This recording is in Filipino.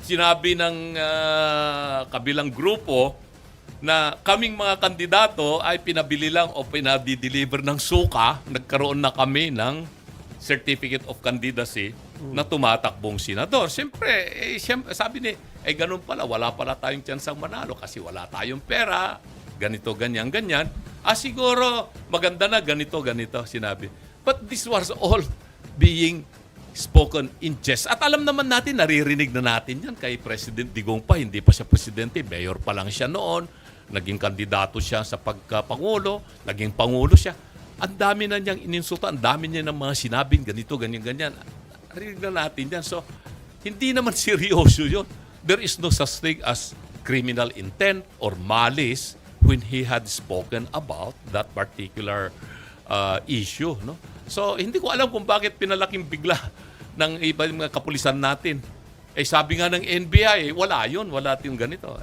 sinabi ng kabilang grupo na kaming mga kandidato ay pinabili lang o pinadi-deliver ng suka, nagkaroon na kami ng Certificate of Candidacy na tumatakbong senador. Siyempre, sabi ni, ganun pala, wala pala tayong tsansang manalo kasi wala tayong pera, ganito, ganyan, ganyan. Siguro, maganda na ganito, ganito, sinabi. But this was all being spoken in jest. At alam naman natin, naririnig na natin yan kay President Digong pa. Hindi pa siya presidente, mayor pa lang siya noon. Naging kandidato siya sa pagkapangulo, naging pangulo siya. Ang dami na niyang ininsulta, ang dami niya ng mga sinabing ganito, ganyan, ganyan. Narinig na natin yan. So, hindi naman seryoso yun. There is no such thing as criminal intent or malice when he had spoken about that particular issue. No? So, hindi ko alam kung bakit pinalaking bigla ng iba mga kapulisan natin. Sabi nga ng NBI, wala yun, wala yung ganito.